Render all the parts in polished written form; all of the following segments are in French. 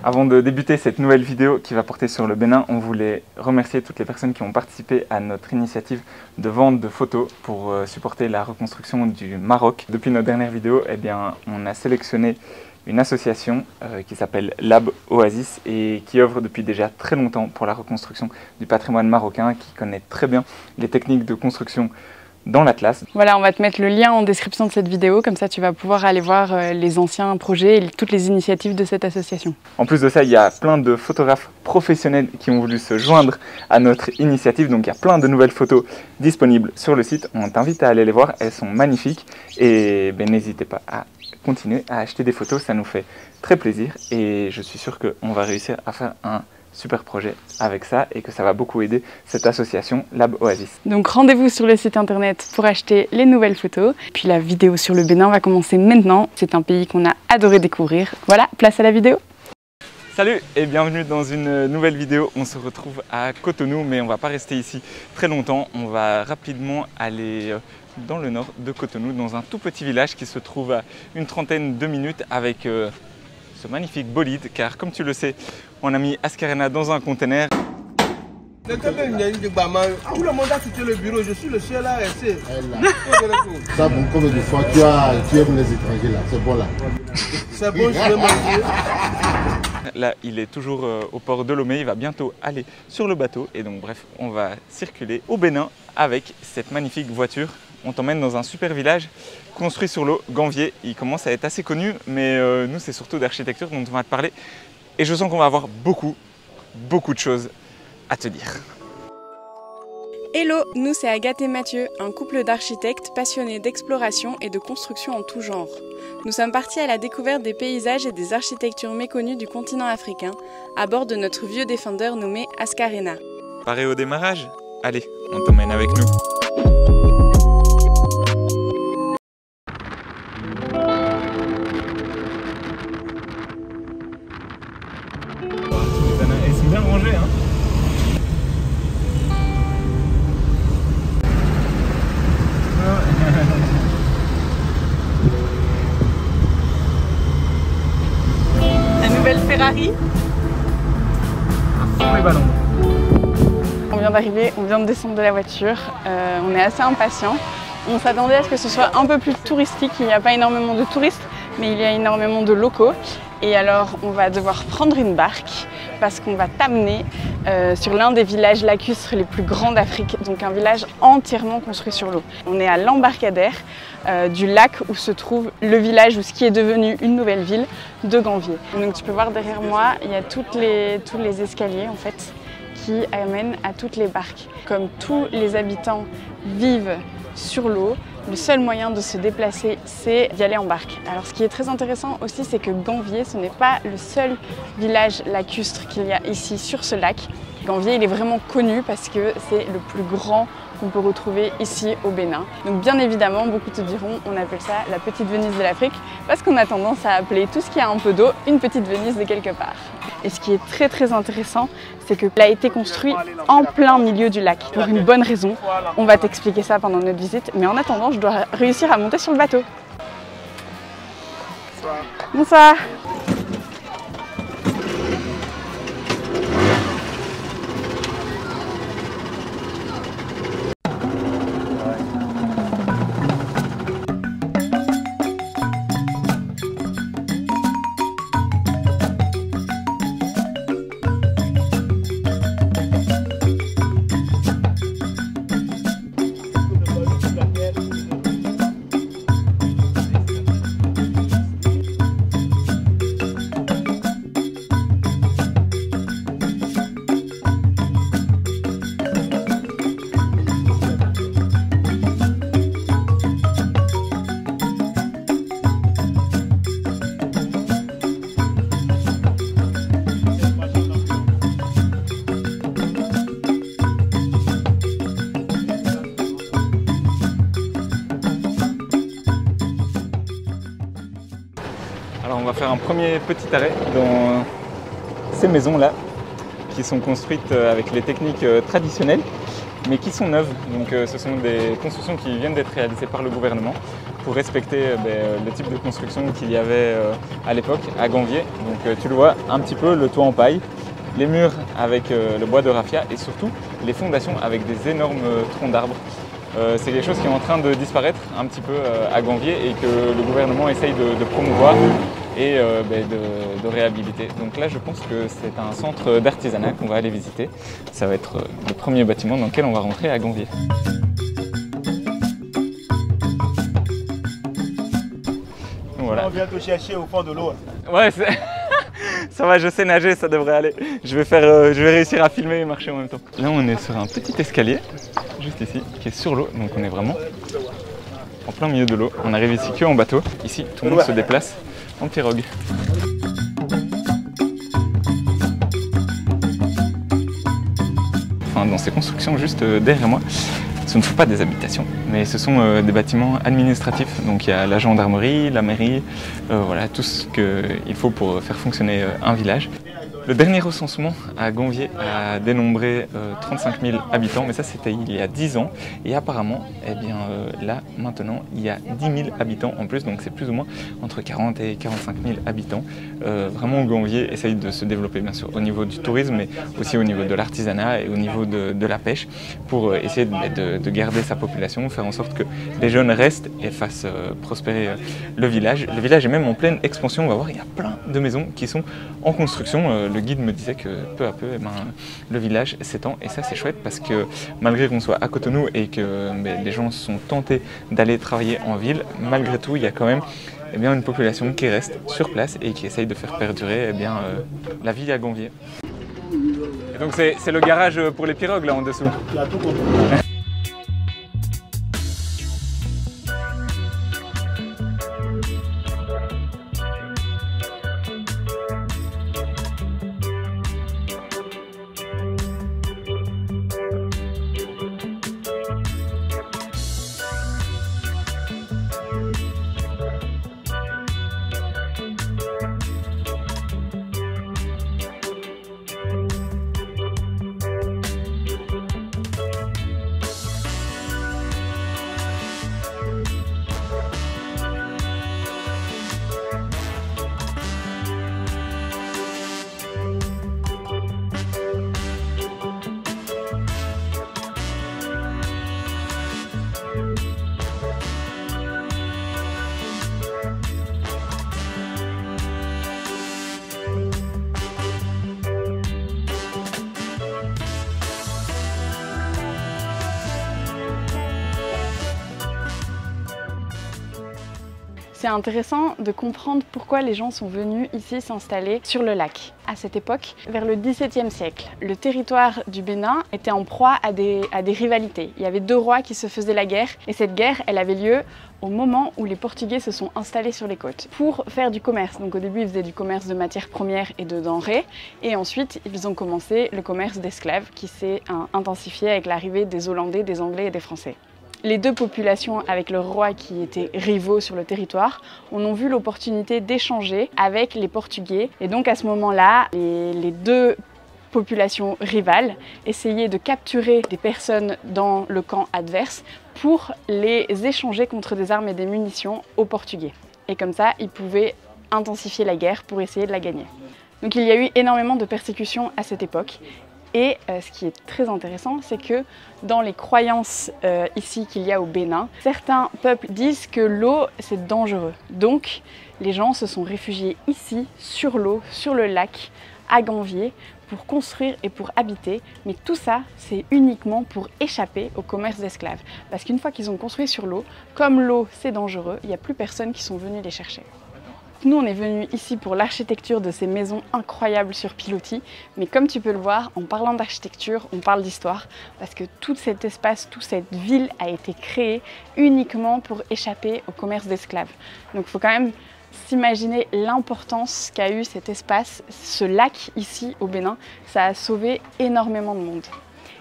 Avant de débuter cette nouvelle vidéo qui va porter sur le Bénin, on voulait remercier toutes les personnes qui ont participé à notre initiative de vente de photos pour supporter la reconstruction du Maroc. Depuis notre dernière vidéo, on a sélectionné une association qui s'appelle Lab Oasis et qui œuvre depuis déjà très longtemps pour la reconstruction du patrimoine marocain, qui connaît très bien les techniques de construction dans l'Atlas. Voilà, on va te mettre le lien en description de cette vidéo, comme ça tu vas pouvoir aller voir les anciens projets et toutes les initiatives de cette association. En plus de ça, il y a plein de photographes professionnels qui ont voulu se joindre à notre initiative, donc il y a plein de nouvelles photos disponibles sur le site. On t'invite à aller les voir, elles sont magnifiques et n'hésitez pas à continuer à acheter des photos, ça nous fait très plaisir et je suis sûr qu'on va réussir à faire un super projet avec ça et que ça va beaucoup aider cette association Lab Oasis. Donc rendez-vous sur le site internet pour acheter les nouvelles photos. Puis la vidéo sur le Bénin va commencer maintenant. C'est un pays qu'on a adoré découvrir. Voilà, place à la vidéo. Salut et bienvenue dans une nouvelle vidéo. On se retrouve à Cotonou, mais on va pas rester ici très longtemps. On va rapidement aller dans le nord de Cotonou, dans un tout petit village qui se trouve à une trentaine de minutes avec ce magnifique bolide, car comme tu le sais, on a mis Ascarena dans un conteneur. Tout le monde a quitté le bureau, je suis le seul à rester. Ça, bon, combien de fois tu aimes les étrangers là, c'est bon là. C'est bon, je vais manger. Là, il est toujours au port de Lomé, il va bientôt aller sur le bateau. Et donc bref, on va circuler au Bénin avec cette magnifique voiture. On t'emmène dans un super village construit sur l'eau, Ganvié. Il commence à être assez connu, mais nous, c'est surtout d'architecture dont on va te parler. Et je sens qu'on va avoir beaucoup de choses à te dire. Hello, nous c'est Agathe et Mathieu, un couple d'architectes passionnés d'exploration et de construction en tout genre. Nous sommes partis à la découverte des paysages et des architectures méconnues du continent africain, à bord de notre vieux Defender nommé Ascarena. Paré au démarrage? Allez, on t'emmène avec nous. Ils sont bien rangés, hein. La nouvelle Ferrari. Sur les ballons. On vient d'arriver, on vient de descendre de la voiture, on est assez impatients. On s'attendait à ce que ce soit un peu plus touristique, il n'y a pas énormément de touristes, mais il y a énormément de locaux. Et alors on va devoir prendre une barque parce qu'on va t'amener sur l'un des villages lacustres les plus grands d'Afrique, donc un village entièrement construit sur l'eau. On est à l'embarcadère du lac où se trouve le village, ou ce qui est devenu une nouvelle ville de Ganvié. Donc tu peux voir derrière moi, il y a tous les escaliers en fait qui amènent à toutes les barques. Comme tous les habitants vivent sur l'eau, le seul moyen de se déplacer, c'est d'y aller en barque. Alors ce qui est très intéressant aussi, c'est que Ganvié, ce n'est pas le seul village lacustre qu'il y a ici sur ce lac. Ganvié, il est vraiment connu parce que c'est le plus grand qu'on peut retrouver ici au Bénin. Donc bien évidemment, beaucoup te diront, on appelle ça la petite Venise de l'Afrique parce qu'on a tendance à appeler tout ce qui a un peu d'eau une petite Venise de quelque part. Et ce qui est très intéressant, c'est qu'il a été construit en plein milieu du lac pour une bonne raison. On va t'expliquer ça pendant notre visite, mais en attendant, je dois réussir à monter sur le bateau. Bonsoir. Alors on va faire un premier petit arrêt dans ces maisons-là qui sont construites avec les techniques traditionnelles mais qui sont neuves. Donc ce sont des constructions qui viennent d'être réalisées par le gouvernement. pour respecter le type de construction qu'il y avait à l'époque à Ganvié. Donc tu le vois un petit peu, le toit en paille, les murs avec le bois de raffia et surtout les fondations avec des énormes troncs d'arbres. C'est quelque chose qui est en train de disparaître un petit peu à Ganvié et que le gouvernement essaye de promouvoir et de réhabiliter. Donc là je pense que c'est un centre d'artisanat qu'on va aller visiter. Ça va être le premier bâtiment dans lequel on va rentrer à Ganvié. Voilà. On vient te chercher au fond de l'eau. Ouais, ça va, je sais nager, ça devrait aller. Je vais réussir à filmer et marcher en même temps. Là, on est sur un petit escalier, juste ici, qui est sur l'eau. Donc on est vraiment en plein milieu de l'eau. On arrive ici que en bateau. Ici, tout le monde se déplace en pirogue. Enfin, dans ces constructions juste derrière moi, ce ne sont pas des habitations, mais ce sont des bâtiments administratifs. Donc il y a la gendarmerie, la mairie, voilà, tout ce qu'il faut pour faire fonctionner un village. Le dernier recensement à Ganvié a dénombré 35 000 habitants, mais ça c'était il y a 10 ans. Et apparemment, eh bien, là, maintenant, il y a 10 000 habitants en plus, donc c'est plus ou moins entre 40 et 45 000 habitants. Vraiment, Ganvié essaye de se développer, bien sûr, au niveau du tourisme, mais aussi au niveau de l'artisanat et au niveau de la pêche, pour essayer de garder sa population, faire en sorte que les jeunes restent et fassent prospérer le village. Le village est même en pleine expansion, on va voir, il y a plein de maisons qui sont en construction. Le guide me disait que peu à peu, le village s'étend et ça c'est chouette parce que malgré qu'on soit à Cotonou et que les gens sont tentés d'aller travailler en ville, malgré tout il y a quand même une population qui reste sur place et qui essaye de faire perdurer la vie à Ganvié. Et donc c'est le garage pour les pirogues là en dessous. Tu as tout compris. C'est intéressant de comprendre pourquoi les gens sont venus ici s'installer sur le lac. À cette époque, vers le XVIIe siècle, le territoire du Bénin était en proie à des rivalités. Il y avait deux rois qui se faisaient la guerre et cette guerre, elle avait lieu au moment où les Portugais se sont installés sur les côtes pour faire du commerce. Donc au début, ils faisaient du commerce de matières premières et de denrées et ensuite, ils ont commencé le commerce d'esclaves qui s'est intensifié avec l'arrivée des Hollandais, des Anglais et des Français. Les deux populations, avec leurs rois qui étaient rivaux sur le territoire, on a vu l'opportunité d'échanger avec les Portugais. Et donc à ce moment-là, les deux populations rivales essayaient de capturer des personnes dans le camp adverse pour les échanger contre des armes et des munitions aux Portugais. Et comme ça, ils pouvaient intensifier la guerre pour essayer de la gagner. Donc il y a eu énormément de persécutions à cette époque. Et ce qui est très intéressant, c'est que dans les croyances ici qu'il y a au Bénin, certains peuples disent que l'eau c'est dangereux. Donc les gens se sont réfugiés ici, sur l'eau, sur le lac, à Ganvié, pour construire et pour habiter. Mais tout ça, c'est uniquement pour échapper au commerce d'esclaves. Parce qu'une fois qu'ils ont construit sur l'eau, comme l'eau c'est dangereux, il n'y a plus personne qui sont venus les chercher. Nous, on est venus ici pour l'architecture de ces maisons incroyables sur pilotis. Mais comme tu peux le voir, en parlant d'architecture, on parle d'histoire. Parce que tout cet espace, toute cette ville a été créée uniquement pour échapper au commerce d'esclaves. Donc il faut quand même s'imaginer l'importance qu'a eu cet espace, ce lac ici au Bénin. Ça a sauvé énormément de monde.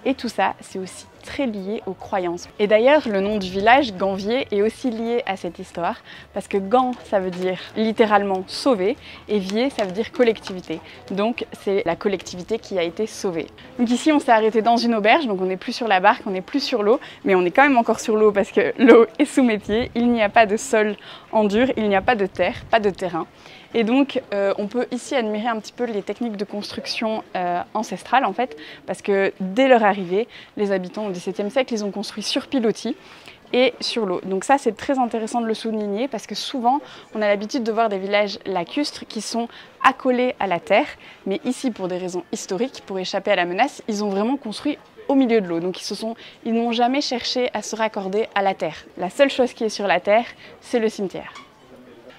Et tout ça, c'est aussi très lié aux croyances. Et d'ailleurs, le nom du village, Ganvier, est aussi lié à cette histoire, parce que Gan, ça veut dire littéralement sauver, et Vier, ça veut dire collectivité. Donc c'est la collectivité qui a été sauvée. Donc ici, on s'est arrêté dans une auberge, donc on n'est plus sur la barque, on n'est plus sur l'eau, mais on est quand même encore sur l'eau parce que l'eau est sous mes pieds, il n'y a pas de sol en dur, il n'y a pas de terre, pas de terrain. Et donc, on peut ici admirer un petit peu les techniques de construction ancestrales, en fait, parce que dès leur arrivée, les habitants au XVIIe siècle, ils ont construit sur pilotis et sur l'eau. Donc ça, c'est très intéressant de le souligner, parce que souvent, on a l'habitude de voir des villages lacustres qui sont accolés à la terre, mais ici, pour des raisons historiques, pour échapper à la menace, ils ont vraiment construit au milieu de l'eau. Donc ils n'ont jamais cherché à se raccorder à la terre. La seule chose qui est sur la terre, c'est le cimetière.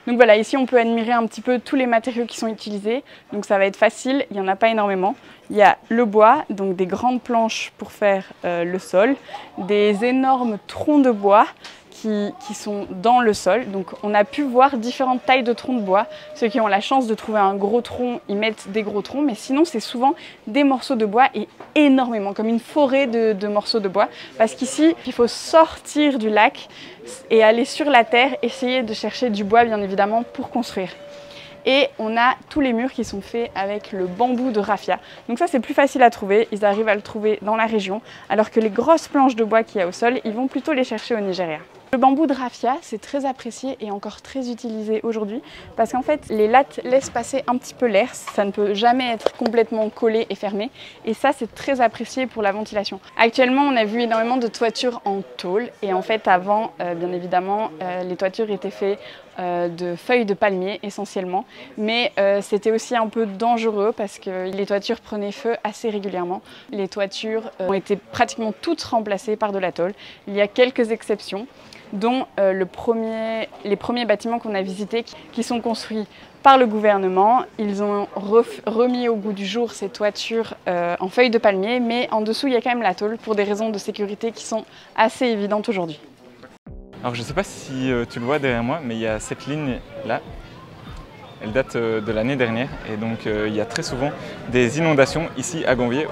Donc voilà, ici on peut admirer un petit peu tous les matériaux qui sont utilisés. Donc ça va être facile, il n'y en a pas énormément. Il y a le bois, donc des grandes planches pour faire le sol, des énormes troncs de bois qui sont dans le sol. Donc on a pu voir différentes tailles de troncs de bois. Ceux qui ont la chance de trouver un gros tronc, ils mettent des gros troncs, mais sinon c'est souvent des morceaux de bois et énormément, comme une forêt de morceaux de bois. Parce qu'ici, il faut sortir du lac et aller sur la terre, essayer de chercher du bois bien évidemment pour construire. Et on a tous les murs qui sont faits avec le bambou de raffia. Donc ça, c'est plus facile à trouver. Ils arrivent à le trouver dans la région, alors que les grosses planches de bois qu'il y a au sol, ils vont plutôt les chercher au Nigeria. Le bambou de raffia, c'est très apprécié et encore très utilisé aujourd'hui parce qu'en fait, les lattes laissent passer un petit peu l'air. Ça ne peut jamais être complètement collé et fermé. Et ça, c'est très apprécié pour la ventilation. Actuellement, on a vu énormément de toitures en tôle. Et en fait, avant, bien évidemment, les toitures étaient faites de feuilles de palmier essentiellement. Mais c'était aussi un peu dangereux parce que les toitures prenaient feu assez régulièrement. Les toitures ont été pratiquement toutes remplacées par de la tôle. Il y a quelques exceptions, dont les premiers bâtiments qu'on a visités qui sont construits par le gouvernement. Ils ont remis au goût du jour ces toitures en feuilles de palmier, mais en dessous il y a quand même la tôle pour des raisons de sécurité qui sont assez évidentes aujourd'hui. Alors je ne sais pas si tu le vois derrière moi, mais il y a cette ligne là. Elle date de l'année dernière et donc il y a très souvent des inondations ici à Ganvier,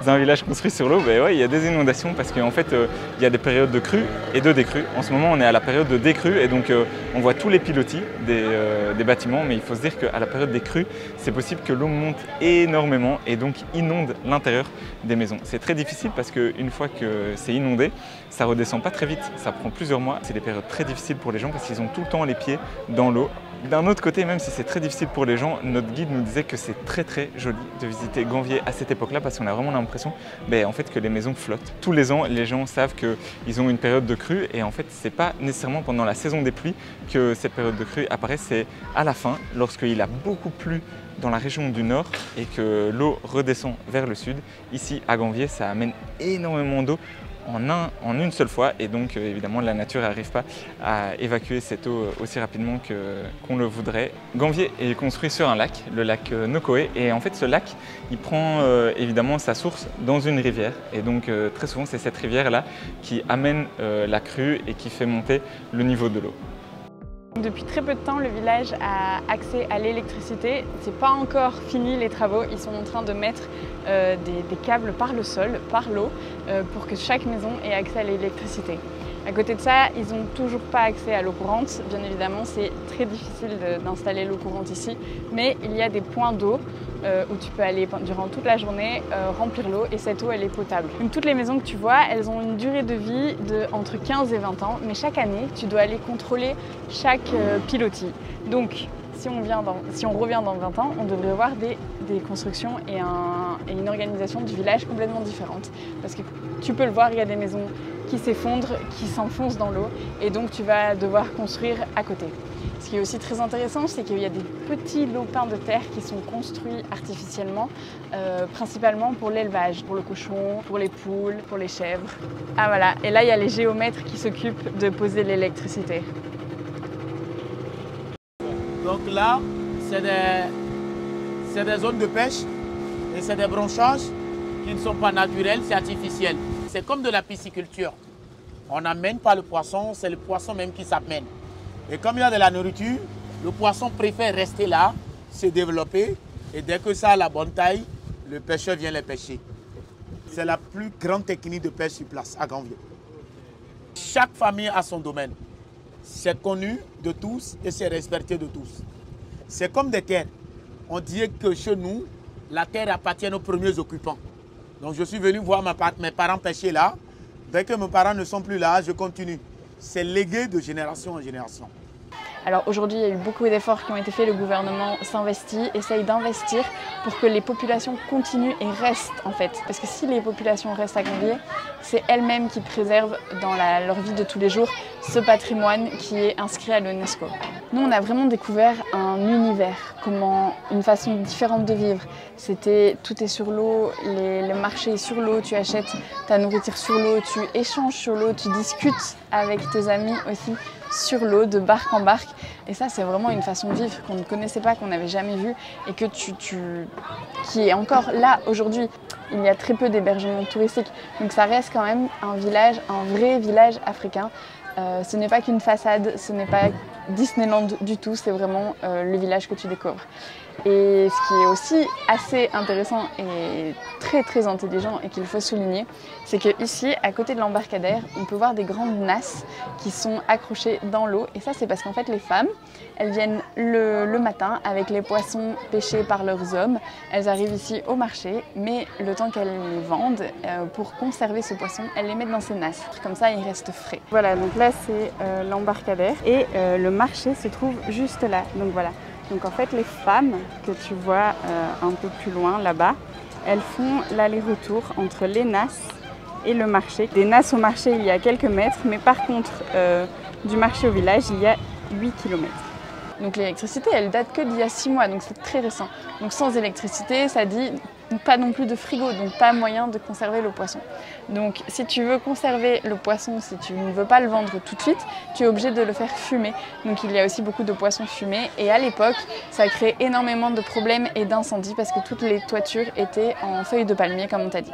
dans un village construit sur l'eau. Ben ouais, il y a des inondations parce qu'en fait il y a des périodes de crue et de décrue. En ce moment on est à la période de décrue et donc on voit tous les pilotis des bâtiments, mais il faut se dire qu'à la période des crues, c'est possible que l'eau monte énormément et donc inonde l'intérieur des maisons. C'est très difficile parce qu'une fois que c'est inondé, ça redescend pas très vite, ça prend plusieurs mois. C'est des périodes très difficiles pour les gens parce qu'ils ont tout le temps les pieds dans l'eau. D'un autre côté, même si c'est très difficile pour les gens, notre guide nous disait que c'est très joli de visiter Ganvier à cette époque-là parce qu'on a vraiment l'impression en fait, que les maisons flottent. Tous les ans, les gens savent qu'ils ont une période de crue et en fait, c'est pas nécessairement pendant la saison des pluies que cette période de crue apparaît, c'est à la fin, lorsqu'il a beaucoup plu dans la région du nord et que l'eau redescend vers le sud. Ici, à Ganvier, ça amène énormément d'eau en une seule fois et donc évidemment la nature n'arrive pas à évacuer cette eau aussi rapidement qu'on le voudrait. Ganvier est construit sur un lac, le lac Nokoé, et en fait ce lac il prend évidemment sa source dans une rivière et donc très souvent c'est cette rivière là qui amène la crue et qui fait monter le niveau de l'eau. Depuis très peu de temps, le village a accès à l'électricité. C'est pas encore fini les travaux. Ils sont en train de mettre des câbles par le sol, par l'eau, pour que chaque maison ait accès à l'électricité. À côté de ça, ils n'ont toujours pas accès à l'eau courante. Bien évidemment, c'est très difficile d'installer l'eau courante ici, mais il y a des points d'eau où tu peux aller durant toute la journée remplir l'eau et cette eau elle est potable. Donc, toutes les maisons que tu vois, elles ont une durée de vie entre 15 et 20 ans, mais chaque année tu dois aller contrôler chaque pilotis. Donc si on revient dans 20 ans, on devrait voir des constructions et une organisation du village complètement différente. Parce que tu peux le voir, il y a des maisons qui s'effondrent, qui s'enfoncent dans l'eau et donc tu vas devoir construire à côté. Ce qui est aussi très intéressant, c'est qu'il y a des petits lopins de terre qui sont construits artificiellement, principalement pour l'élevage, pour le cochon, pour les poules, pour les chèvres. Ah voilà, et là il y a les géomètres qui s'occupent de poser l'électricité. Donc là, c'est des zones de pêche et c'est des branchages qui ne sont pas naturels, c'est artificiel. C'est comme de la pisciculture. On n'amène pas le poisson, c'est le poisson même qui s'amène. Et comme il y a de la nourriture, le poisson préfère rester là, se développer et dès que ça a la bonne taille, le pêcheur vient les pêcher. C'est la plus grande technique de pêche sur place à Granville. Chaque famille a son domaine. C'est connu de tous et c'est respecté de tous. C'est comme des terres. On dit que chez nous, la terre appartient aux premiers occupants. Donc je suis venu voir mes parents pêcher là. Dès que mes parents ne sont plus là, je continue. C'est légué de génération en génération. Alors aujourd'hui, il y a eu beaucoup d'efforts qui ont été faits, le gouvernement s'investit, essaye d'investir pour que les populations continuent et restent en fait. Parce que si les populations restent à Granville, c'est elles-mêmes qui préservent dans leur vie de tous les jours ce patrimoine qui est inscrit à l'UNESCO. Nous, on a vraiment découvert un univers, une façon différente de vivre. Tout est sur l'eau, le marché est sur l'eau, tu achètes ta nourriture sur l'eau, tu échanges sur l'eau, tu discutes avec tes amis aussi sur l'eau, de barque en barque. Et ça, c'est vraiment une façon de vivre qu'on ne connaissait pas, qu'on n'avait jamais vue et qui est encore là aujourd'hui. Il y a très peu d'hébergements touristiques, donc ça reste quand même un village, un vrai village africain. Ce n'est pas qu'une façade, ce n'est pas Disneyland du tout, c'est vraiment le village que tu découvres. Et ce qui est aussi assez intéressant et très très intelligent et qu'il faut souligner, c'est qu'ici, à côté de l'embarcadère, on peut voir des grandes nasses qui sont accrochées dans l'eau. Et ça, c'est parce qu'en fait, les femmes, elles viennent le matin avec les poissons pêchés par leurs hommes. Elles arrivent ici au marché, mais le temps qu'elles les vendent, pour conserver ce poisson, elles les mettent dans ces nasses. Comme ça, il reste frais. Voilà, donc là, c'est l'embarcadère et le marché se trouve juste là. Donc voilà. Donc en fait, les femmes que tu vois un peu plus loin là-bas, elles font l'aller-retour entre les nasses et le marché. Des nasses au marché, il y a quelques mètres, mais par contre, du marché au village, il y a 8 km. Donc l'électricité, elle date que d'il y a 6 mois, donc c'est très récent. Donc sans électricité, ça dit pas non plus de frigo, donc pas moyen de conserver le poisson. Donc si tu veux conserver le poisson, si tu ne veux pas le vendre tout de suite, tu es obligé de le faire fumer. Donc il y a aussi beaucoup de poissons fumés et à l'époque, ça crée énormément de problèmes et d'incendies parce que toutes les toitures étaient en feuilles de palmier comme on t'a dit.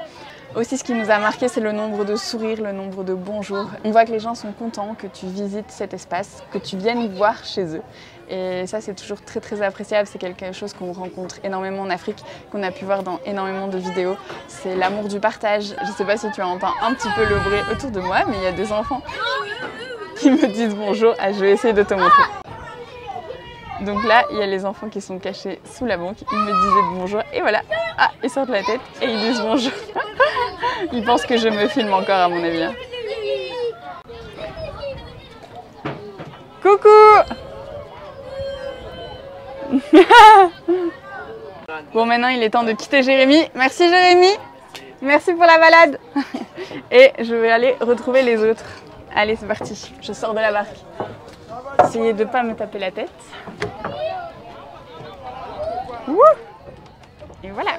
Aussi, ce qui nous a marqué, c'est le nombre de sourires, le nombre de bonjours. On voit que les gens sont contents que tu visites cet espace, que tu viennes voir chez eux. Et ça, c'est toujours très très appréciable. C'est quelque chose qu'on rencontre énormément en Afrique, qu'on a pu voir dans énormément de vidéos. C'est l'amour du partage. Je ne sais pas si tu entends un petit peu le bruit autour de moi, mais il y a des enfants qui me disent bonjour. Ah, je vais essayer de te montrer. Donc là, il y a les enfants qui sont cachés sous la banque. Ils me disaient bonjour et voilà. Ah, ils sortent la tête et ils disent bonjour. Ils pensent que je me filme encore à mon avis. Coucou! Bon, maintenant il est temps de quitter Jérémy. Merci Jérémy. Merci pour la balade. Et je vais aller retrouver les autres. Allez, c'est parti. Je sors de la barque. Essayez de ne pas me taper la tête. Wouh! Et voilà.